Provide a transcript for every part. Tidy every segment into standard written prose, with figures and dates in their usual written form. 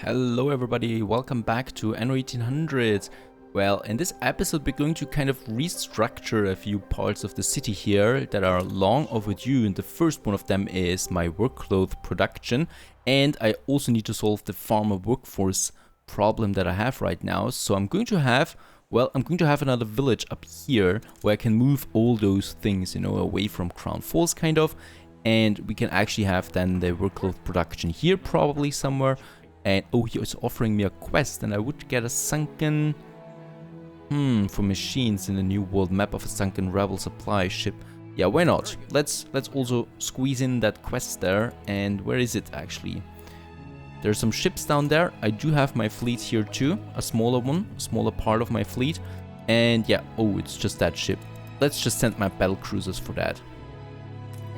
Hello everybody, welcome back to Anno 1800. Well, in this episode we're going to kind of restructure a few parts of the city here that are long overdue, and the first one of them is my workload production, and I also need to solve the farmer workforce problem that I have right now. So I'm going to have another village up here where I can move all those things, away from Crown Falls kind of, and we can actually have then the workload production here probably somewhere. And oh, he is offering me a quest, and I would get a sunken for machines in the new world map of a sunken rebel supply ship. Yeah, why not? Let's also squeeze in that quest there. And where is it actually? There's some ships down there. I do have my fleet here too, a smaller one, a smaller part of my fleet. And yeah, oh, it's just that ship. Let's just send my battle cruisers for that.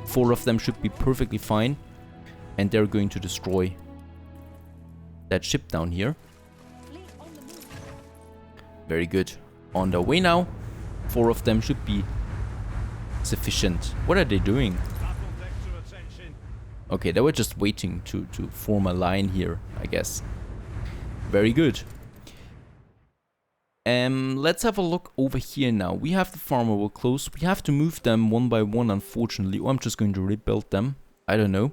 4 of them should be perfectly fine, and they're going to destroy that ship down here. Very good. On their way now. 4 of them should be sufficient. What are they doing? Okay, they were just waiting to form a line here, I guess. Very good. Let's have a look over here now. We have the farmer work close. We have to move them one by one, unfortunately. Or I'm just going to rebuild them. I don't know.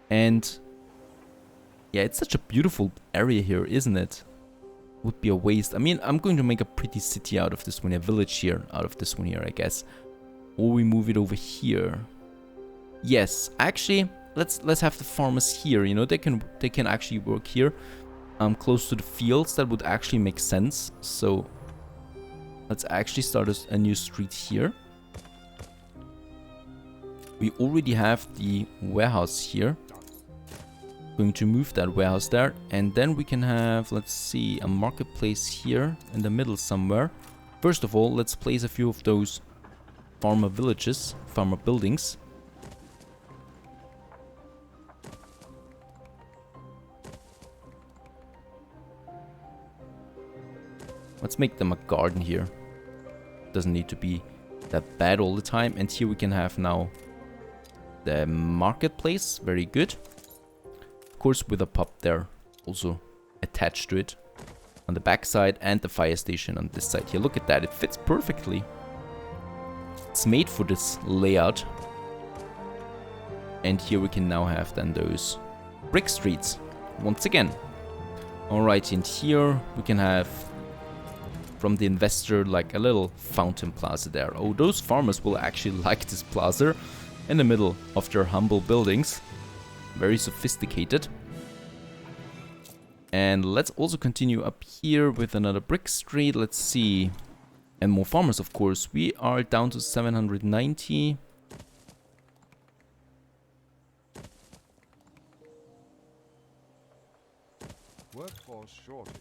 And yeah, it's such a beautiful area here, isn't it? Would be a waste. I mean, I'm going to make a pretty city out of this one, a village here, out of this one here, I guess. Or we move it over here. Yes, actually, let's have the farmers here. They can actually work here, close to the fields. That would actually make sense. So let's actually start a new street here. We already have the warehouse here. Going to move that warehouse there, and then we can have, let's see, a marketplace here in the middle somewhere. First of all, let's place a few of those farmer villages, farmer buildings. Let's make them a garden here. Doesn't need to be that bad all the time. And here we can have now the marketplace. Very good. Course, with a pub there also attached to it on the back side, and the fire station on this side here. Look at that, it fits perfectly. It's made for this layout. And here we can now have then those brick streets once again. Alright, and here we can have from the investor like a little fountain plaza there. Oh, those farmers will actually like this plaza in the middle of their humble buildings. Very sophisticated. And let's also continue up here with another brick street. Let's see. And more farmers, of course. We are down to 790. Workforce shortage.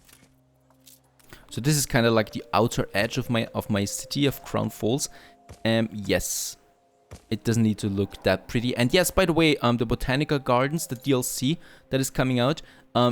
So this is kind of like the outer edge of my city of Crown Falls. Yes. It doesn't need to look that pretty. And yes, by the way, the Botanical Gardens, the DLC that is coming out,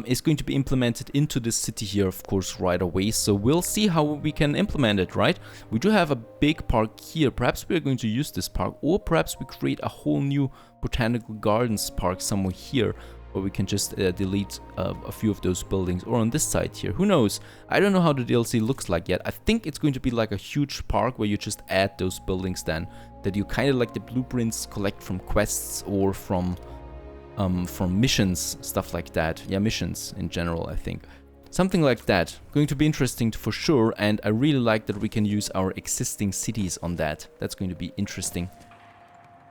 is going to be implemented into this city here, of course, right away. So we'll see how we can implement it, right? We do have a big park here. Perhaps we're going to use this park, or perhaps we create a whole new Botanical Gardens park somewhere here, where we can just delete a few of those buildings, or on this side here. Who knows? I don't know how the DLC looks like yet. I think it's going to be like a huge park where you just add those buildings then, that you kind of like the blueprints collect from quests or from missions, stuff like that. Yeah, missions in general, I think. Something like that. Going to be interesting for sure, and I really like that we can use our existing cities on that. That's going to be interesting.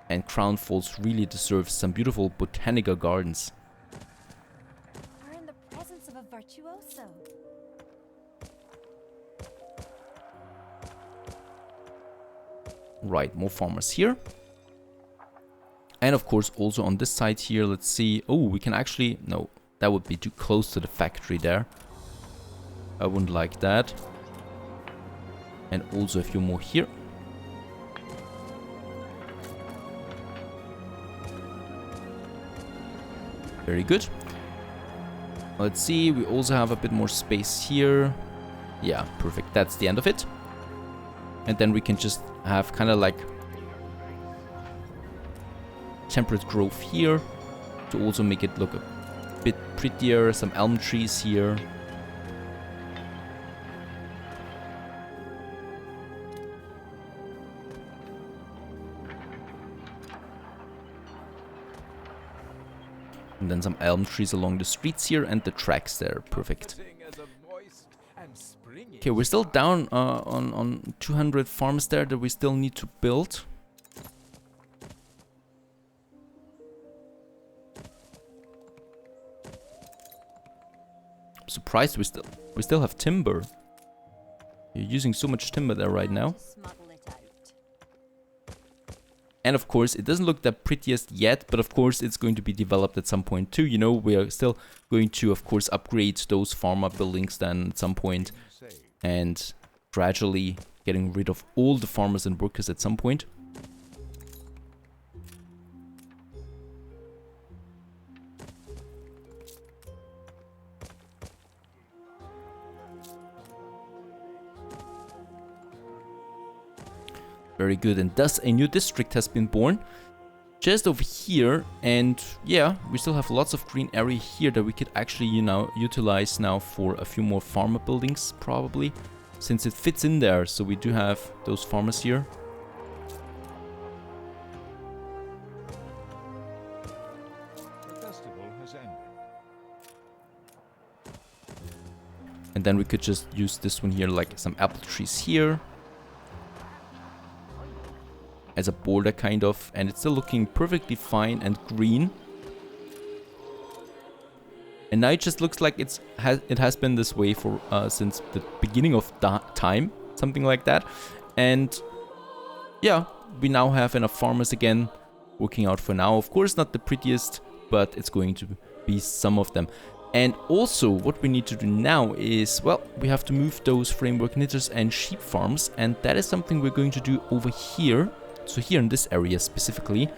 And Crown Falls really deserves some beautiful botanical gardens. We're in the presence of a virtuoso. Right, more farmers here. And of course also on this side here, let's see. Oh, we can actually, no, that would be too close to the factory there. I wouldn't like that. And also a few more here. Very good. Let's see, we also have a bit more space here. Yeah, perfect, that's the end of it. And then we can just have kind of like temperate growth here to also make it look bit prettier, some elm trees here. And then some elm trees along the streets here and the tracks there. Perfect. Okay, we're still down on 200 farms there that we still need to build. I'm surprised we still have timber. You're using so much timber there right now. And of course, it doesn't look that prettiest yet, but of course it's going to be developed at some point too. You know, we are still going to, of course, upgrade those farmer buildings then at some point, and gradually getting rid of all the farmers and workers at some point. Very good, and thus a new district has been born just over here, and yeah, we still have lots of green area here that we could actually, you know, utilize now for a few more farmer buildings probably, since it fits in there. So we do have those farmers here. The festival has ended. And then we could just use this one here, like some apple trees here as a border kind of, and it's still looking perfectly fine and green. And now it just looks like it has been this way for since the beginning of time, something like that. And yeah, we now have enough farmers again working out for now. Of course not the prettiest, but it's going to be some of them. And also what we need to do now is, well, we have to move those framework knitters and sheep farms, and that is something we're going to do over here. So here in this area specifically,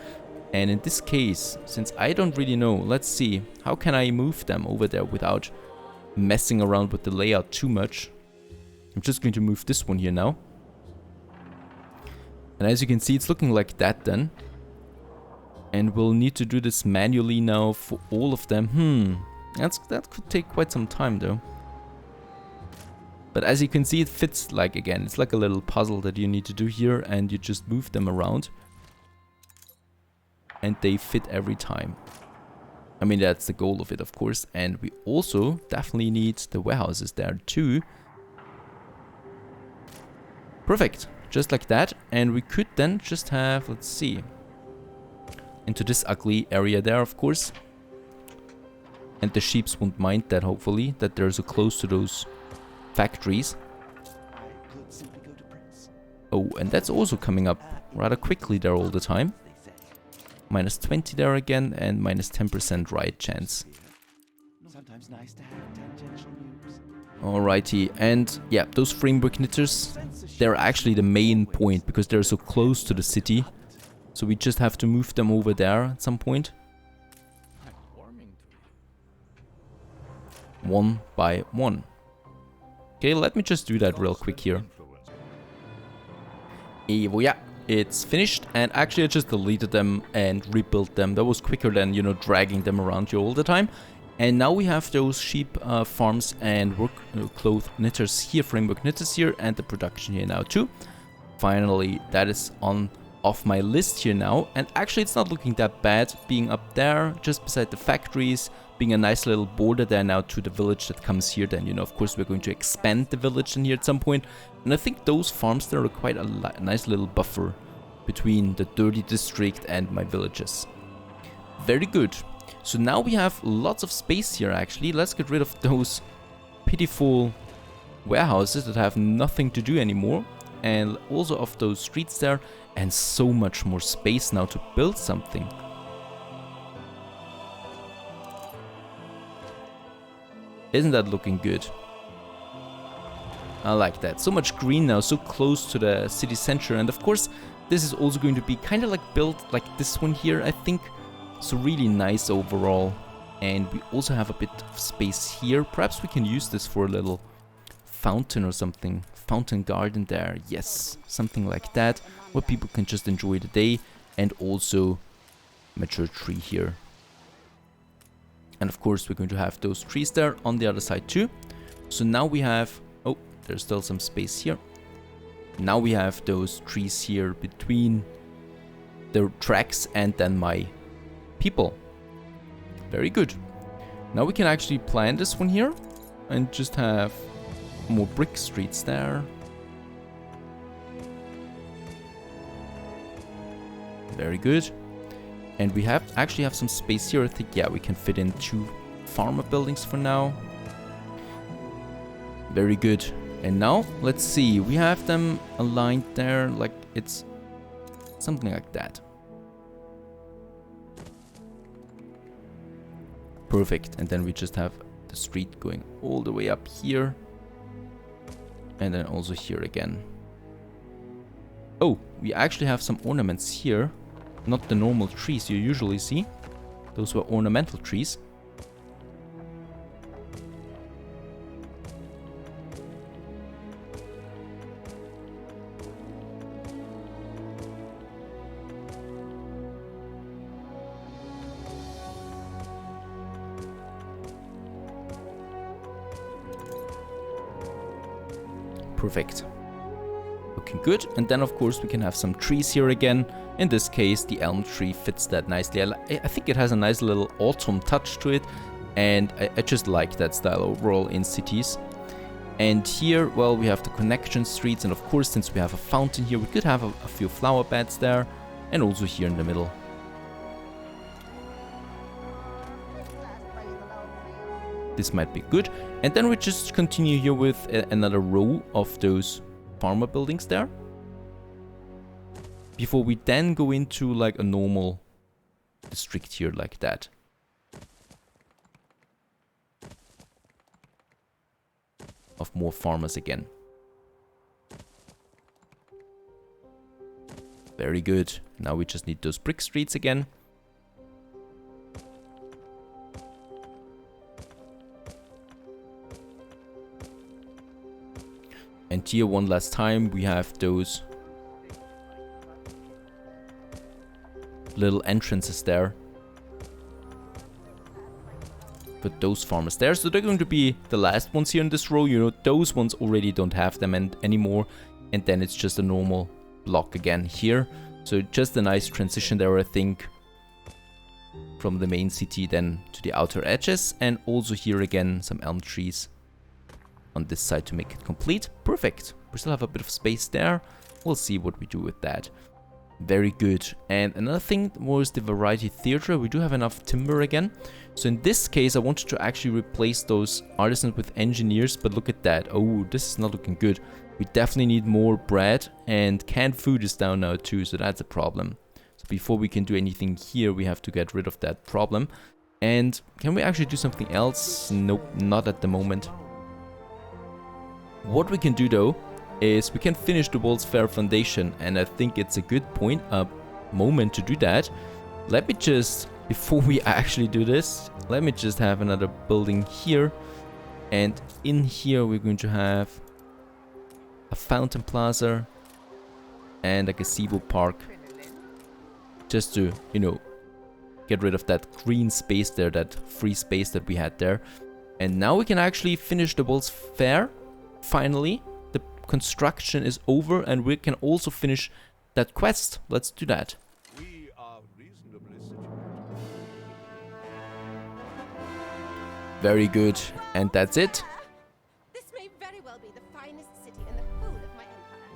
and in this case, since I don't really know, let's see, how can I move them over there without messing around with the layout too much? I'm just going to move this one here now. And as you can see, it's looking like that then. And we'll need to do this manually now for all of them. That could take quite some time though. But as you can see, it fits, like, again, it's like a little puzzle that you need to do here, and you just move them around. And they fit every time. I mean, that's the goal of it, of course. And we also definitely need the warehouses there too. Perfect. Just like that. And we could then just have, let's see, into this ugly area there, of course. And the sheeps won't mind that, hopefully, that they're so close to those factories. Oh, and that's also coming up rather quickly there all the time. Minus 20 there again, and minus 10% right chance. Alrighty, and yeah, those framework knitters, they're actually the main point because they're so close to the city. So we just have to move them over there at some point. One by one. Okay, let me just do that real quick here. Yeah, it's finished, and actually I just deleted them and rebuilt them. That was quicker than, you know, dragging them around here all the time. And now we have those sheep farms and work cloth knitters here, framework knitters here, and the production here now too. Finally, that is off my list here now, and actually it's not looking that bad being up there just beside the factories, being a nice little border there now to the village that comes here. Then, you know, of course we're going to expand the village in here at some point, and I think those farms there are quite a nice little buffer between the dirty district and my villages. Very good. So now we have lots of space here actually. Let's get rid of those pitiful warehouses that have nothing to do anymore, and also of those streets there, and so much more space now to build something. Isn't that looking good? I like that. So much green now, so close to the city center, and of course this is also going to be kind of like built like this one here, I think. So really nice overall. And we also have a bit of space here. Perhaps we can use this for a little fountain or something. Fountain garden there. Yes, something like that, where people can just enjoy the day. And also mature tree here. And of course, we're going to have those trees there on the other side too. So now we have... Oh, there's still some space here. Now we have those trees here between the tracks and then my people. Very good. Now we can actually plan this one here and just have more brick streets there. Very good. And we actually have some space here. I think, yeah, we can fit in 2 farmer buildings for now. Very good. And now, let's see. We have them aligned there like it's something like that. Perfect. And then we just have the street going all the way up here. And then also here again. Oh, we actually have some ornaments here. Not the normal trees you usually see. Those were ornamental trees. Perfect. Looking good. And then of course we can have some trees here again. In this case, the elm tree fits that nicely. I think it has a nice little autumn touch to it. And I just like that style overall in cities. And here, well, we have the connection streets. And of course, since we have a fountain here, we could have a few flower beds there. And also here in the middle. This might be good. And then we just continue here with another row of those farmer buildings there. Before we then go into like a normal district here like that. Of more farmers again. Very good. Now we just need those brick streets again. And here one last time we have those little entrances there. Put those farmers there. So they're going to be the last ones here in this row. You know, those ones already don't have them anymore. And then it's just a normal block again here. So just a nice transition there, I think. From the main city then to the outer edges. And also here again some elm trees on this side to make it complete. Perfect. We still have a bit of space there. We'll see what we do with that. Very good. And another thing was the variety theater. We do have enough timber again. So in this case, I wanted to actually replace those artisans with engineers. But look at that. Oh, this is not looking good. We definitely need more bread. And canned food is down now too. So that's a problem. So before we can do anything here, we have to get rid of that problem. And can we actually do something else? Nope, not at the moment. What we can do though is we can finish the World's Fair Foundation, and I think it's a good moment to do that. Let me just, before we actually do this, let me just have another building here, and in here we're going to have a fountain plaza and a gazebo park, just to, you know, get rid of that green space there, that free space that we had there. And now we can actually finish the World's Fair. Finally, the construction is over and we can also finish that quest. Let's do that. We are reasonably situated. Very good. And that's it. This may very well be the finest city in the whole of my empire.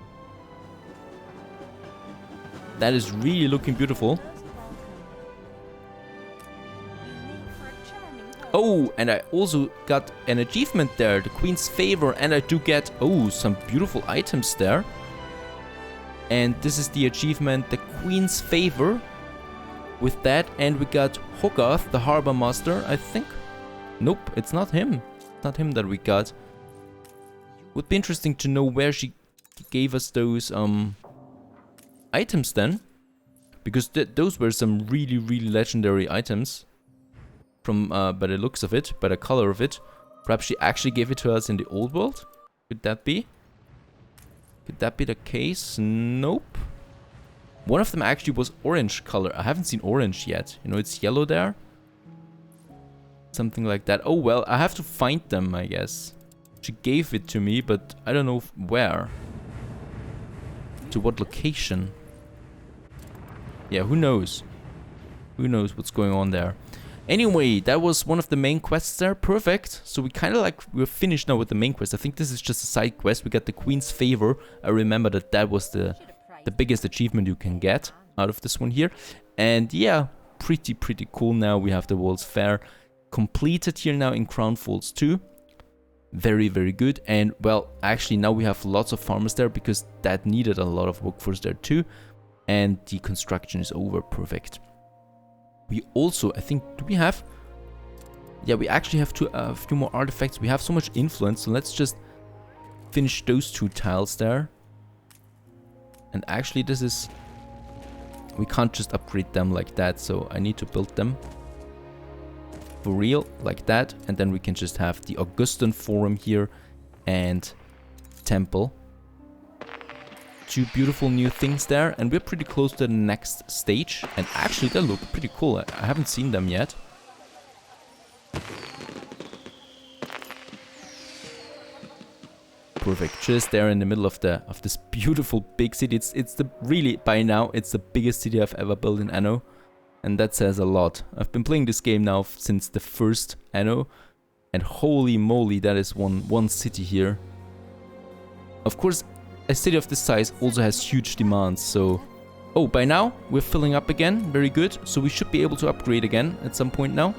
That is really looking beautiful. Oh, and I also got an achievement there, the Queen's Favor, and I do get, oh, some beautiful items there. And this is the achievement, the Queen's Favor. With that, and we got Hogarth, the Harbor Master, I think. Nope, it's not him. It's not him that we got. Would be interesting to know where she gave us those items then. Because those were some really, really legendary items. From by the looks of it, by the color of it. Perhaps she actually gave it to us in the old world? Could that be? Could that be the case? Nope. One of them actually was orange color. I haven't seen orange yet. You know, it's yellow there. Something like that. Oh, well, I have to find them, I guess. She gave it to me, but I don't know where. To what location? Yeah, who knows? Who knows what's going on there? Anyway, that was one of the main quests there. Perfect. So we kind of like, we're finished now with the main quest. I think this is just a side quest. We got the Queen's Favor. I remember that that was the biggest achievement you can get out of this one here. And yeah, pretty cool now. We have the World's Fair completed here now in Crown Falls 2. Very good. And well, actually now we have lots of farmers there because that needed a lot of workforce there too. And the construction is over. Perfect. We also, I think, do we have... Yeah, we actually have a few more artifacts. We have so much influence, so let's just finish those 2 tiles there. And actually this is... We can't just upgrade them like that, so I need to build them for real, like that. And then we can just have the Augustan Forum here and Temple. 2 beautiful new things there, and we're pretty close to the next stage. And actually they look pretty cool. I haven't seen them yet. Perfect. Just there in the middle of this beautiful big city. It's the really, by now it's the biggest city I've ever built in Anno, and that says a lot. I've been playing this game now since the first Anno, and holy moly, that is one city here. Of course, a city of this size also has huge demands, so... Oh, by now we're filling up again. Very good. So we should be able to upgrade again at some point now.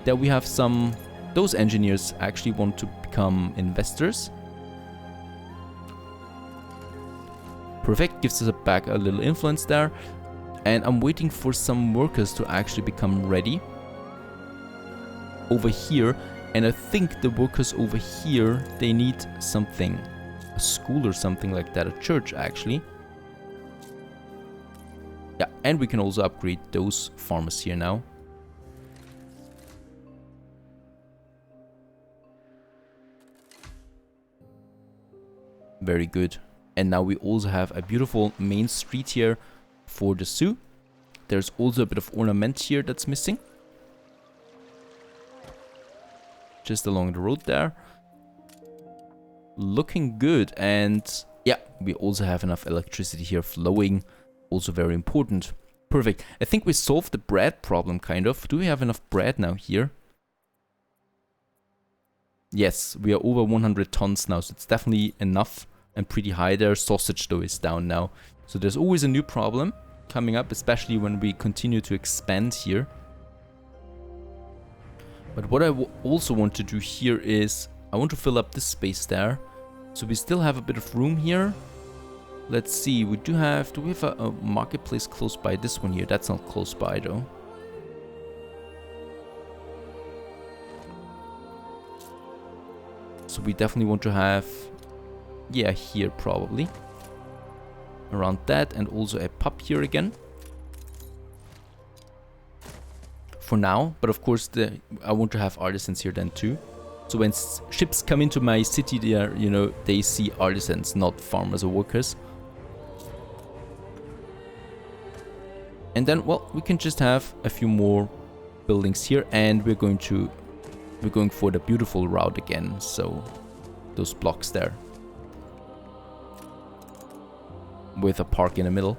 There we have some... Those engineers actually want to become investors. Perfect. Gives us back a little influence there. And I'm waiting for some workers to actually become ready. Over here. And I think the workers over here, they need something. A school or something like that, a church actually. Yeah, and we can also upgrade those farmers here now. Very good. And now we also have a beautiful main street here for the zoo. There's also a bit of ornament here that's missing. Just along the road there. Looking good, and yeah, we also have enough electricity here flowing, also very important. Perfect. I think we solved the bread problem, kind of. Do we have enough bread now here? Yes, we are over 100 tons now, so it's definitely enough and pretty high there. Sausage though is down now, so there's always a new problem coming up, especially when we continue to expand here. But what I also want to do here is I want to fill up this space there. So we still have a bit of room here. Let's see, we do we have a marketplace close by? This one here, that's not close by though. So we definitely want to have, yeah, here probably. Around that, and also a pub here again. For now, but of course I want to have artisans here then too. So when ships come into my city, they are, you know, they see artisans, not farmers or workers. And then, well, we can just have a few more buildings here, and we're going for the beautiful route again. So those blocks there with a park in the middle.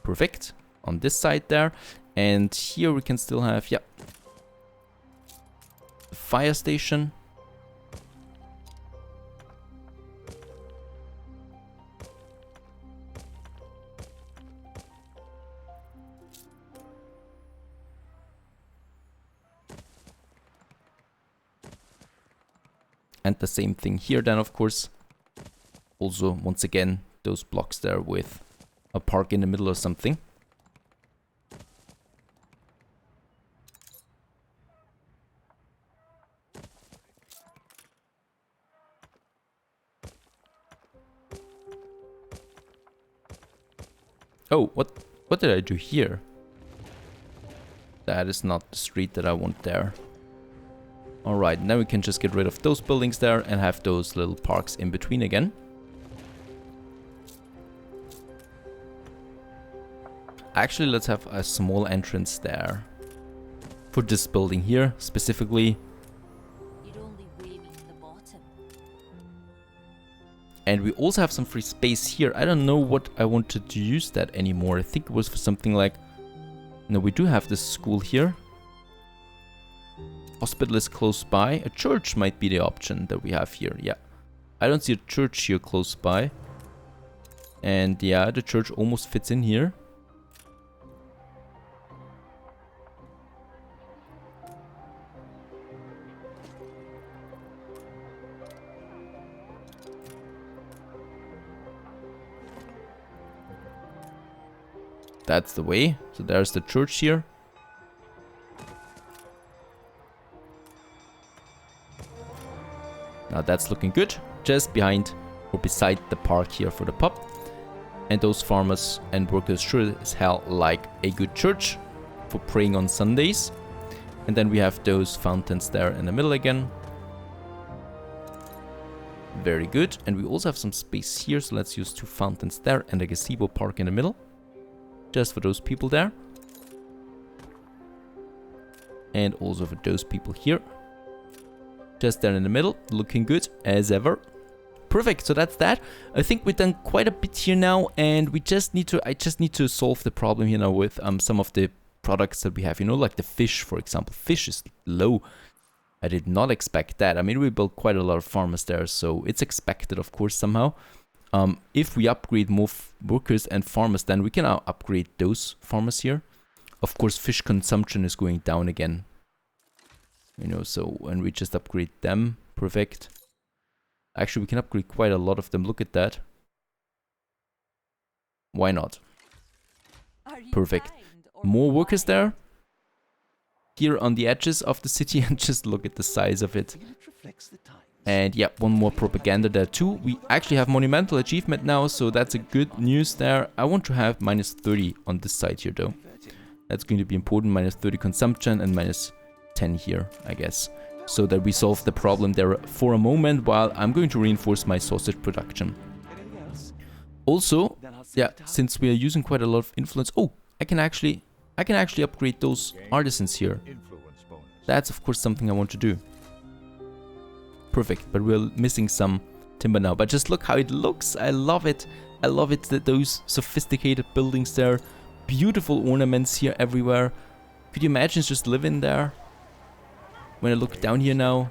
Perfect. On this side there. And here we can still have, yeah, the fire station. And the same thing here then, of course. Also, once again, those blocks there with a park in the middle or something. Oh, what did I do here? That is not the street that I want there. Alright, now we can just get rid of those buildings there and have those little parks in between again. Actually, let's have a small entrance there. For this building here, specifically. You'd only weigh me to the bottom. And we also have some free space here. I don't know what I wanted to use that anymore. I think it was for something like... No, we do have this school here. Hospital is close by. A church might be the option that we have here. Yeah. I don't see a church here close by. And yeah, the church almost fits in here. That's the way. So there's the church here. Now that's looking good. Just behind or beside the park here for the pub. And those farmers and workers sure as hell like a good church for praying on Sundays. And then we have those fountains there in the middle again. Very good. And we also have some space here. So let's use 2 fountains there and a gazebo park in the middle. Just for those people there. And also for those people here. Just there in the middle. Looking good as ever. Perfect, so that's that. I think we've done quite a bit here now, and we just need to, I just need to solve the problem here now with some of the products that we have, you know, like the fish, for example. Fish is low. I did not expect that. I mean, we built quite a lot of farmers there, so it's expected, of course, somehow. If we upgrade more workers and farmers, then we can now upgrade those farmers here. Of course, fish consumption is going down again. You know, so when we just upgrade them, perfect. Actually, we can upgrade quite a lot of them. Look at that. Why not? Perfect. More workers there. Here on the edges of the city. And just look at the size of it. And yeah, one more propaganda there too. We actually have monumental achievement now. So that's a good news there. I want to have minus 30 on this side here though. That's going to be important. Minus 30 consumption and minus 10 here, I guess. So that we solve the problem there for a moment while I'm going to reinforce my sausage production. Also, yeah, since we are using quite a lot of influence, oh, I can actually upgrade those artisans here. That's of course something I want to do. Perfect, but we're missing some timber now. But just look how it looks. I love it. I love it that those sophisticated buildings there, beautiful ornaments here everywhere. Could you imagine just living there? When I look down here now,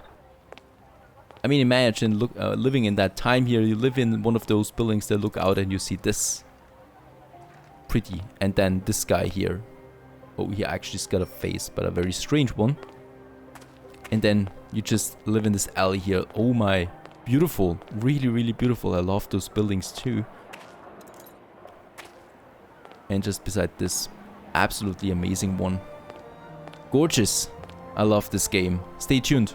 I mean, imagine living in that time here. You live in one of those buildings that look out and you see this. Pretty. And then this guy here. Oh, he actually's got a face, but a very strange one. And then you just live in this alley here. Oh my, beautiful. Really, really beautiful. I love those buildings too. And just beside this absolutely amazing one. Gorgeous. I love this game. Stay tuned.